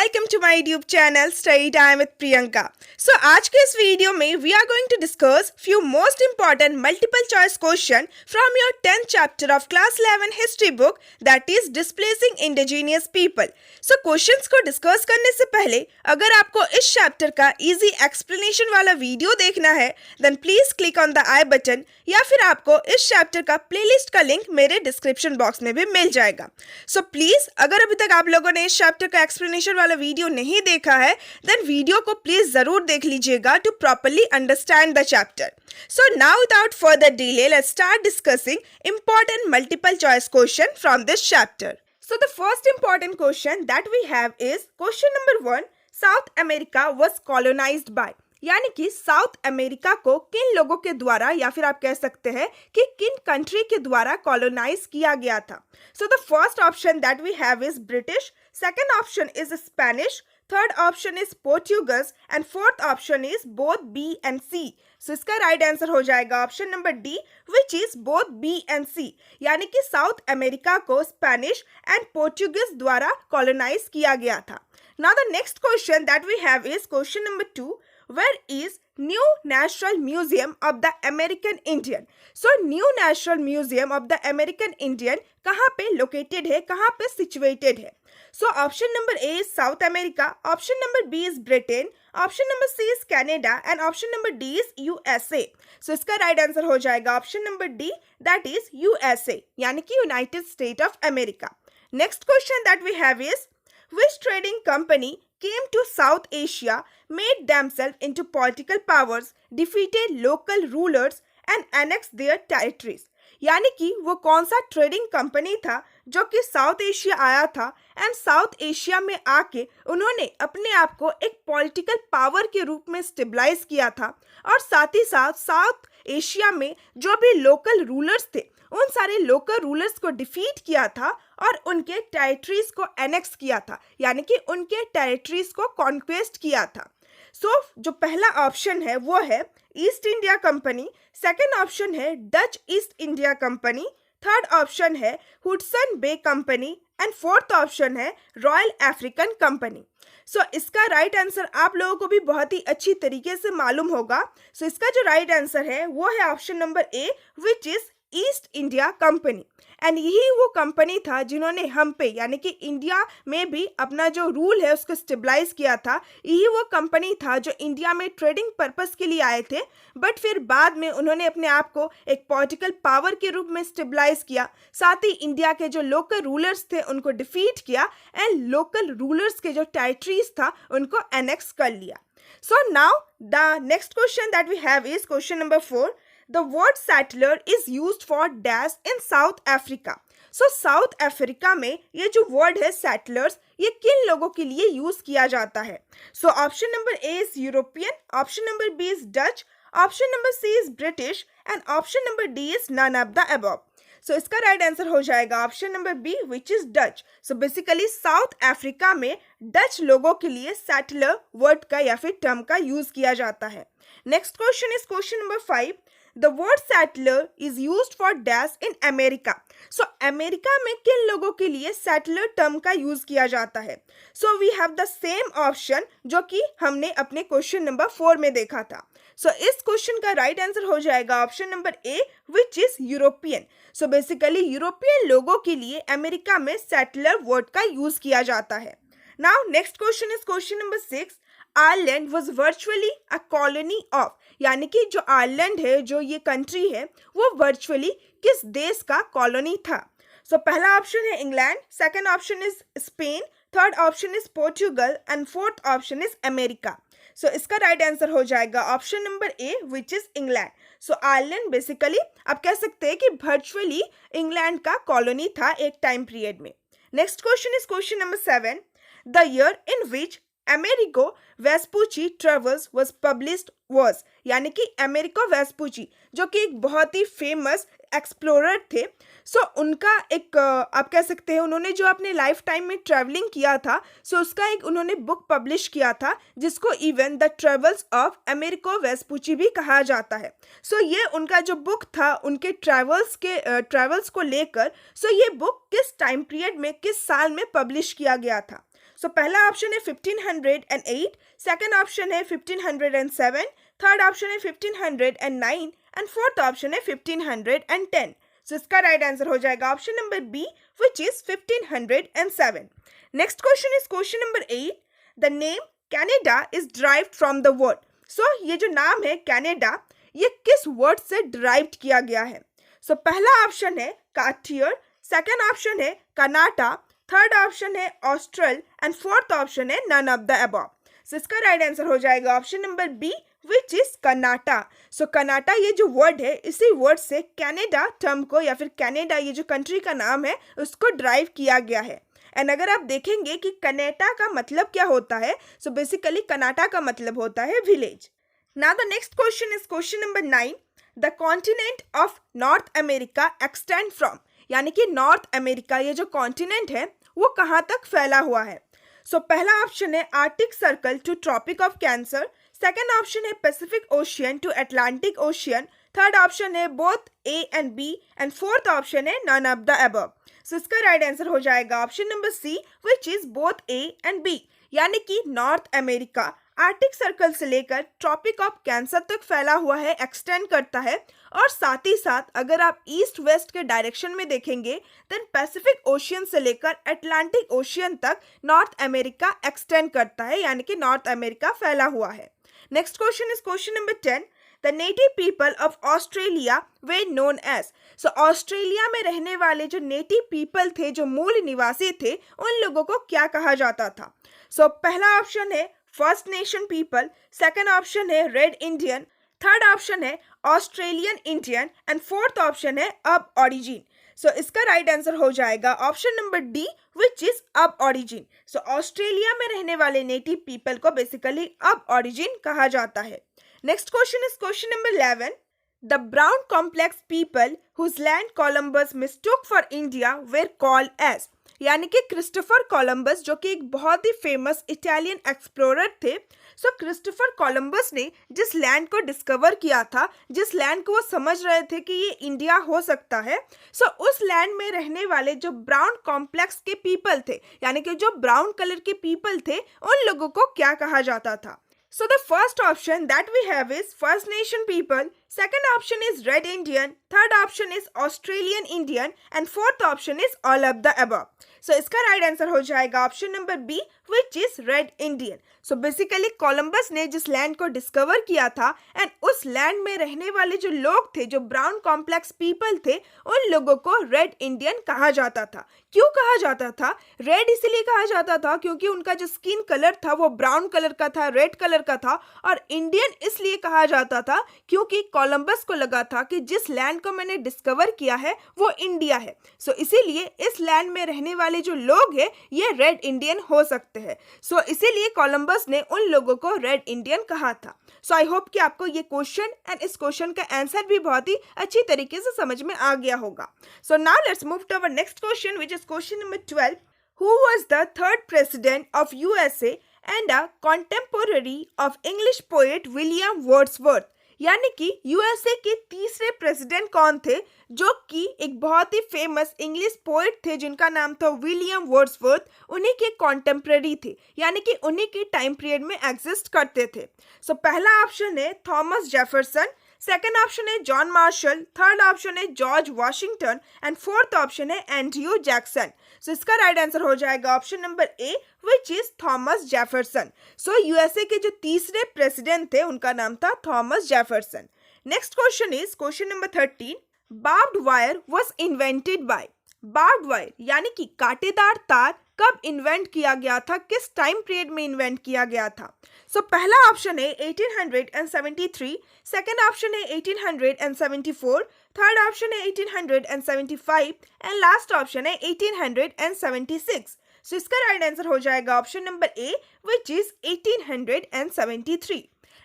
welcome to my YouTube channel Study Time with Priyanka. So आज के इस video में we are going to discuss few most important multiple choice question from your 10th chapter of class 11 history book, that is displacing indigenous people. So questions को discuss करने से पहले अगर आपको इस chapter का easy explanation वाला वीडियो देखना है then please click on the I button या फिर आपको इस chapter का playlist का लिंक मेरे description box में भी मिल जाएगा. So please अगर अभी तक आप लोगों ने इस चैप्टर का एक्सप्लेनेशन वाला वीडियो नहीं देखा है देन वीडियो को प्लीज जरूर देख लीजिएगा to properly understand the chapter. So now without further delay let's start discussing important multiple choice question from this chapter. So the first important question that we have is question number 1. South America was colonized by, यानी कि South America को किन लोगों के द्वारा या फिर आप कह सकते हैं कि किन कंट्री के द्वारा कॉलोनाइज किया गया था. So the first option that we have is British, second option is Spanish, third option is Portuguese and fourth option is both B and C. So इसका राइट आंसर हो जाएगा option number D which is both B and C, यानी कि South America को Spanish and Portuguese द्वारा colonise किया गया था. Now the next question that we have is question number 2. Where is New National Museum of the American Indian? So New National Museum of the American Indian कहाँ पे located है, कहाँ पे situated है? So option number A is South America, option number B is Britain, option number C is Canada and option number D is USA. So इसका right answer हो जाएगा option number D, that is USA, यानी कि United States of America. Next question that we have is which trading company came to South Asia, made themselves into political powers, defeated local rulers and annexed their territories. यानी कि वो कौन सा trading company था जो कि south Asia आया था एंड साउथ एशिया में आके उन्होंने अपने आप को एक पॉलिटिकल पावर के रूप में स्टेबलाइज किया था और साथ ही साथ साउथ एशिया में जो भी लोकल रूलर्स थे उन सारे लोकल रूलर्स को डिफीट किया था और उनके टेरिटरीज को एनेक्स किया था, यानी कि उनके टेरिटरीज को कॉन्क्वेस्ट किया था. सो जो पहला ऑप्शन है वो है East India Company, second option है Dutch East India Company, third option है Hudson Bay Company and fourth option है रॉयल अफ्रीकन कंपनी. सो इसका राइट आंसर आप लोगों को भी बहुत ही अच्छी तरीके से मालूम होगा. सो इसका जो राइट आंसर है वो है option number A which is east India company. And यही वो कंपनी था जिन्होंने हम पे यानी कि इंडिया में भी अपना जो रूल है उसको स्टेबलाइज किया था. यही वो कंपनी था जो इंडिया में ट्रेडिंग पर्पस के लिए आए थे बट फिर बाद में उन्होंने अपने आप को एक पॉलिटिकल पावर के रूप में स्टेबलाइज किया, साथ ही इंडिया के जो लोकल रूलर्स थे उनको डिफीट किया एंड लोकल रूलर्स के जो टेरिटरीज था उनको एनेक्स कर लिया. So now the next question that we have is question number 4. The word settler is used for dash in South Africa. So South Africa में ये जो word है settlers ये किन लोगों के लिए यूज किया जाता है? So option number A is European, option number B is Dutch, option number C is British and option number D is none of the above. So इसका राइट आंसर हो जाएगा option number B which is Dutch. So basically South Africa में Dutch लोगों के लिए settler word का या फिर टर्म का यूज किया जाता है. Next question is question number 5. The word settler is used for dash in America. So America में किन लोगों के लिए settler टर्म का यूज किया जाता है? So we have the same option जो कि हमने अपने क्वेश्चन नंबर 4 में देखा था. So इस क्वेश्चन का राइट आंसर हो जाएगा option number A which is European. So basically European लोगों के लिए अमेरिका में सेटलर वर्ड का यूज किया जाता है. Now next question is question number 6. Ireland was virtually a colony of, यानी कि जो आयरलैंड है जो ये कंट्री है वो वर्चुअली किस देश का कॉलोनी था? सो पहला ऑप्शन है England, second option is Spain, third option is Portugal and fourth option is America. So इसका राइट आंसर हो जाएगा option number A which is England. So Ireland basically आप कह सकते हैं कि वर्चुअली इंग्लैंड का कॉलोनी था एक टाइम पीरियड में. Next question is question number 7. The year in which Amerigo Vespucci travels was published was, यानी कि अमेरिको वेस्पुची जो कि एक बहुत ही फेमस एक्सप्लोरर थे. सो उनका एक आप कह सकते हैं उन्होंने जो अपने लाइफ टाइम में ट्रैवलिंग किया था सो उसका एक उन्होंने बुक पब्लिश किया था जिसको even the travels of Amerigo Vespucci भी कहा जाता है. सो ये उनका जो बुक था उनके ट्रैवल्स को लेकर, सो ये बुक किस टाइम पीरियड में किस साल में पब्लिश किया गया था? सो पहला ऑप्शन है 1508, सेकंड ऑप्शन है 1507, थर्ड ऑप्शन है 1509 एंड फोर्थ ऑप्शन है 1510. सो इसका राइट आंसर हो जाएगा option number B, which is 1507. Next question is question number 8. The name Canada is derived from the word. So ये जो नाम है कनाडा, ये किस वर्ड से डिराइव्ड किया गया है? सो पहला ऑप्शन है कार्टियर, सेकंड ऑप्शन है कनाटा, थर्ड ऑप्शन है ऑस्ट्रल एंड फोर्थ ऑप्शन है none of the above. So इसका राइट आंसर हो जाएगा option number B, which is Kanata. So Kanata ये जो वर्ड है, इसी वर्ड से कनाडा टर्म को या फिर कनाडा ये जो कंट्री का नाम है उसको ड्राइव किया गया है. एंड अगर आप देखेंगे कि कनाटा का मतलब क्या होता है, सो बेसिकली कनाटा का मतलब होता है village. Now the next question is question number 9. The continent of north America extend from. यानी कि नॉर्थ अमेरिका ये जो कॉन्टिनेंट है वो कहाँ तक फैला हुआ है? सो पहला ऑप्शन है Arctic Circle to Tropic of Cancer, second option है Pacific Ocean to Atlantic Ocean, third option है both A and B and fourth option है none of the above. So इसका राइट आंसर हो जाएगा option number C, which is both A and B. यानी कि North America Arctic circle से लेकर tropic of cancer तक फैला हुआ है, एक्सटेंड करता है. और साथ ही साथ अगर आप ईस्ट वेस्ट के डायरेक्शन में देखेंगे देन पैसिफिक ओशियन से लेकर अटलांटिक ओशियन तक नॉर्थ अमेरिका एक्सटेंड करता है, यानी कि नॉर्थ अमेरिका फैला हुआ है. Next question is question number 10. The native people of Australia were known as. So Australia में रहने वाले जो नेटिव पीपल थे, जो मूल निवासी थे, उन लोगों को क्या कहा जाता था? सो पहला ऑप्शन है first nation people, second option है रेड इंडियन, थर्ड ऑप्शन है Australian Indian and fourth option है अब ऑरिजिन. सो इसका राइट आंसर हो जाएगा option number D, which is aborigine. So Australia में रहने वाले नेटिव पीपल को बेसिकली अब ऑरिजिन कहा जाता है. Next question is question number 11. The brown complex people whose land Columbus mistook for India were called as. यानी कि Christopher Columbus जो कि एक बहुत ही फेमस इटालियन एक्सप्लोरर थे. सो क्रिस्टोफर कोलंबस ने जिस लैंड को डिस्कवर किया था, जिस लैंड को वो समझ रहे थे कि ये इंडिया हो सकता है, सो उस लैंड में रहने वाले जो ब्राउन कॉम्प्लेक्स के पीपल थे, यानी कि जो ब्राउन कलर के पीपल थे, उन लोगों को क्या कहा जाता था? So the first option that we have is First Nation people, second option is Red Indian, third option is Australian Indian and fourth option is all of the above. So इसका right answer हो जाएगा option number B, which is Red Indian. So basically Columbus ने जिस land को discover किया था and उस land में रहने वाले जो लोग थे, जो ब्राउन कॉम्प्लेक्स पीपल थे, उन लोगों को रेड इंडियन कहा जाता था. क्यों कहा जाता था? रेड इसीलिए कहा जाता था क्योंकि उनका जो स्किन कलर था वो ब्राउन कलर का था, रेड कलर का था. और इंडियन इसलिए कहा जाता था क्योंकि कोलंबस को लगा था कि जिस लैंड को मैंने डिस्कवर किया है वो इंडिया है. सो इसीलिए इस लैंड में रहने वाले जो लोग हैं ये रेड इंडियन हो सकते हैं. सो इसीलिए कोलंबस ने उन लोगों को रेड इंडियन कहा था. सो आई होप कि आपको ये क्वेश्चन एंड इस क्वेश्चन का आंसर भी बहुत ही अच्छी तरीके से समझ में आ गया होगा. So now let's move to our next question, which is question number 12. Who was the third president of USA and a contemporary of English poet William Wordsworth. यानी कि यूएसए के तीसरे प्रेसिडेंट कौन थे, जो कि एक बहुत ही फेमस इंग्लिश पोएट थे जिनका नाम था विलियम वर्ड्सवर्थ. उन्हीं के कॉन्टेम्पररी थे, यानी कि उन्हीं के टाइम पीरियड में एग्जिस्ट करते थे. सो पहला ऑप्शन है थॉमस जेफरसन, सेकंड ऑप्शन है जॉन मार्शल, थर्ड ऑप्शन है George Washington and fourth option है एंड्रयू जैक्सन. सो इसका राइट आंसर हो जाएगा option number A, which is Thomas Jefferson. So USA के जो तीसरे प्रेसिडेंट थे उनका नाम था Thomas Jefferson. Next question is question number 13. Barbed wire was invented by. Barbed wire यानी कि कांटेदार तार कब इन्वेंट किया गया था, किस टाइम पीरियड में इन्वेंट किया गया था? सो पहला ऑप्शन है 1873, सेकंड ऑप्शन है 1874, थर्ड ऑप्शन है 1875 एंड लास्ट ऑप्शन है 1876. सो इसका राइट आंसर हो जाएगा option number A, which is 1873.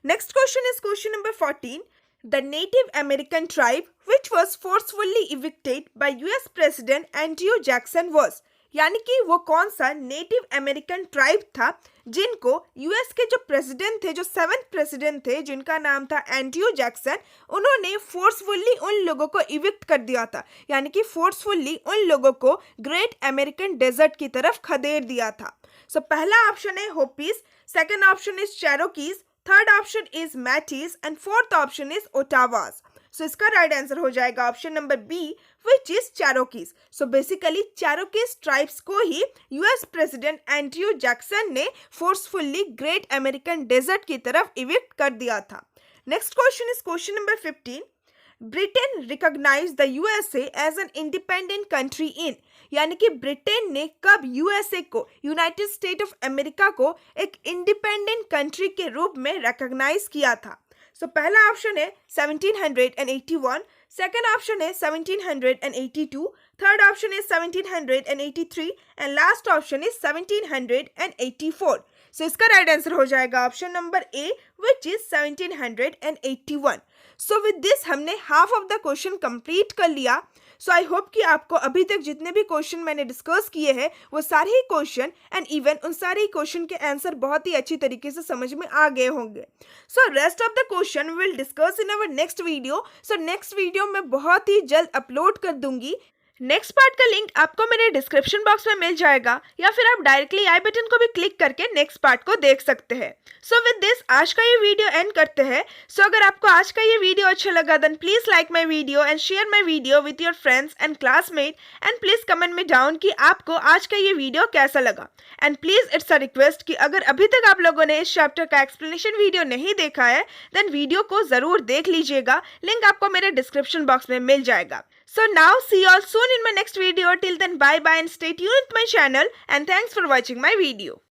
Next question is question number 14. The Native American tribe which was forcefully evicted by US President Andrew Jackson was. यानी कि वो कौन सा नेटिव अमेरिकन ट्राइब था जिनको यूएस के जो प्रेसिडेंट थे, जो 7th प्रेसिडेंट थे जिनका नाम था एंड्रयू जैक्सन, उन्होंने फोर्सफुली उन लोगों को इविक्ट कर दिया था, यानी कि फोर्सफुली उन लोगों को ग्रेट अमेरिकन डेजर्ट की तरफ खदेड़ दिया था। सो पहला ऑप्शन है Hopis, second option is Cherokees, third option is Metis and fourth option is Ottawas. So इसका राइट आंसर हो जाएगा option number B, which is Cherokees. So basically Cherokees tribes को ही यूएस प्रेसिडेंट एंड्रयू जैक्सन ने forcefully Great American Desert की तरफ evict कर दिया था। Next question is question number 15। Britain recognise the USA as an independent country in, यानी कि ब्रिटेन ने कब यूएसए को, यूनाइटेड स्टेट ऑफ अमेरिका को एक इंडिपेंडेंट कंट्री के रूप में रिकॉग्नाइज किया था। सो पहला ऑप्शन है 1781, सेकंड ऑप्शन है 1782, थर्ड ऑप्शन है 1783 एंड लास्ट ऑप्शन है 1784। सो इसका राइट आंसर हो जाएगा option number A, which is 1781। So with this हमने half of the question complete कर लिया। सो आई होप कि आपको अभी तक जितने भी क्वेश्चन मैंने डिस्कस किए हैं वो सारे ही क्वेश्चन एंड इवन उन सारे ही क्वेश्चन के आंसर बहुत ही अच्छी तरीके से समझ में आ गए होंगे। So rest of the question will discuss in our next video. So next video मैं बहुत ही जल्द अपलोड कर दूंगी। नेक्स्ट पार्ट का लिंक आपको मेरे डिस्क्रिप्शन बॉक्स में मिल जाएगा, या फिर आप डायरेक्टली आई बटन को भी क्लिक करके नेक्स्ट पार्ट को देख सकते हैं। सो विद दिस आज का ये वीडियो एंड करते हैं। सो अगर आपको आज का ये वीडियो अच्छा लगा then please like my video and share my video with your friends and classmate and please comment में डाउन कि आपको आज का ये वीडियो कैसा लगा। And please it's a request कि अगर अभी तक आप लोगों ने इस चैप्टर का एक्सप्लेनेशन वीडियो नहीं देखा है देन वीडियो को जरूर देख लीजिएगा, लिंक आपको मेरे डिस्क्रिप्शन बॉक्स में मिल जाएगा। So now see you all soon in my next video. Till then bye bye and stay tuned with my channel and thanks for watching my video.